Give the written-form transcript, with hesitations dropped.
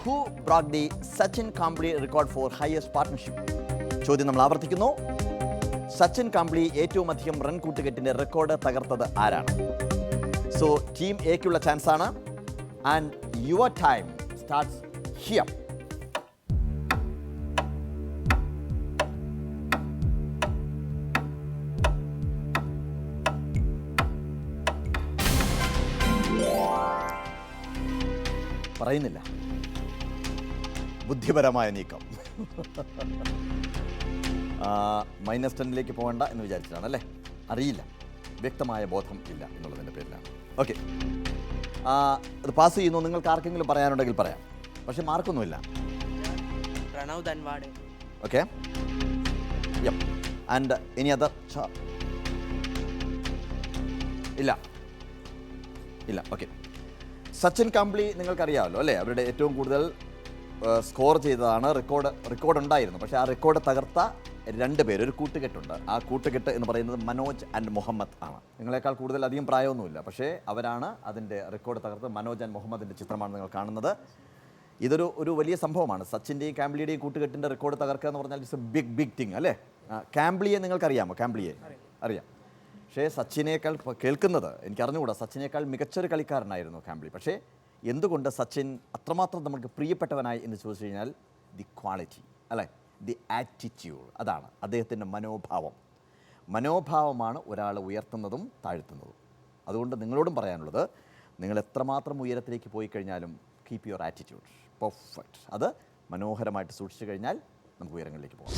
Who brought the Sachin Kambli record for highest partnership? ചോദ്യം നമ്മൾ ആവർത്തിക്കുന്നു. സച്ചിൻ കാംബ്ലി ഏറ്റവും അധികം റൺ കൂട്ടുകെട്ടിന്റെ റെക്കോർഡ് തകർത്തത് ആരാണ്? സോ ടീം എക്കുള്ള ചാൻസ് ആണ്. And your time starts here. പറയുന്നില്ല. ബുദ്ധിപരമായ നീക്കം. -10 പോകണ്ട എന്ന് വിചാരിച്ചിട്ടാണ് അല്ലേ? അറിയില്ല, വ്യക്തമായ ബോധം ഇല്ല എന്നുള്ളതിൻ്റെ പേരിലാണ്. ഓക്കെ, അത് പാസ് ചെയ്യുന്നു. നിങ്ങൾക്ക് ആർക്കെങ്കിലും പറയാനുണ്ടെങ്കിൽ പറയാം, പക്ഷെ മാർക്കൊന്നുമില്ല. ഓക്കെ, ആൻഡ് ഇനി അത് ഇല്ല ഇല്ല. ഓക്കെ, സച്ചിൻ കാംബ്ലി നിങ്ങൾക്കറിയാമല്ലോ അല്ലേ? അവരുടെ ഏറ്റവും കൂടുതൽ സ്കോർ ചെയ്തതാണ്. റെക്കോർഡ് ഉണ്ടായിരുന്നു, പക്ഷേ ആ റെക്കോർഡ് തകർത്ത 2 പേര്, ഒരു കൂട്ടുകെട്ടുണ്ട്. ആ കൂട്ടുകെട്ട് എന്ന് പറയുന്നത് മനോജ് ആൻഡ് മുഹമ്മദ് ആണ്. നിങ്ങളെക്കാൾ കൂടുതൽ അധികം പ്രായമൊന്നുമില്ല, പക്ഷേ അവരാണ് അതിൻ്റെ റെക്കോർഡ് തകർത്ത്. മനോജ് ആൻഡ് മുഹമ്മദിൻ്റെ ചിത്രമാണ് നിങ്ങൾ കാണുന്നത്. ഇതൊരു വലിയ സംഭവമാണ്. സച്ചിൻ്റെയും കാംബ്ലിയുടെയും കൂട്ടുകെട്ടിൻ്റെ റെക്കോർഡ് തകർക്കുക എന്ന് പറഞ്ഞാൽ ഇറ്റ്സ് എ ബിഗ് തിങ് അല്ലേ? കാംബ്ലിയെ നിങ്ങൾക്കറിയാമോ? കാംബ്ലിയെ അറിയാം, പക്ഷേ സച്ചിനേക്കാൾ കേൾക്കുന്നത് എനിക്കറിഞ്ഞുകൂടാ. സച്ചിനേക്കാൾ മികച്ചൊരു കളിക്കാരനായിരുന്നു കാംബ്ലി. പക്ഷേ എന്തുകൊണ്ട് സച്ചിൻ അത്രമാത്രം നമുക്ക് പ്രിയപ്പെട്ടവനായി എന്ന് ചോദിച്ചു കഴിഞ്ഞാൽ ദി ക്വാളിറ്റി അല്ലേ, ദി ആറ്റിറ്റ്യൂഡ്. അതാണ് അദ്ദേഹത്തിൻ്റെ മനോഭാവമാണ് ഒരാളെ ഉയർത്തുന്നതും താഴ്ത്തുന്നതും. അതുകൊണ്ട് നിങ്ങളോടും പറയാനുള്ളത്, നിങ്ങൾ എത്രമാത്രം ഉയരത്തിലേക്ക് പോയി കഴിഞ്ഞാലും കീപ്പ് യുവർ ആറ്റിറ്റ്യൂഡ് പെർഫെക്റ്റ്. അത് മനോഹരമായിട്ട് സൂക്ഷിച്ചു കഴിഞ്ഞാൽ നമുക്ക് ഉയരങ്ങളിലേക്ക് പോകാം.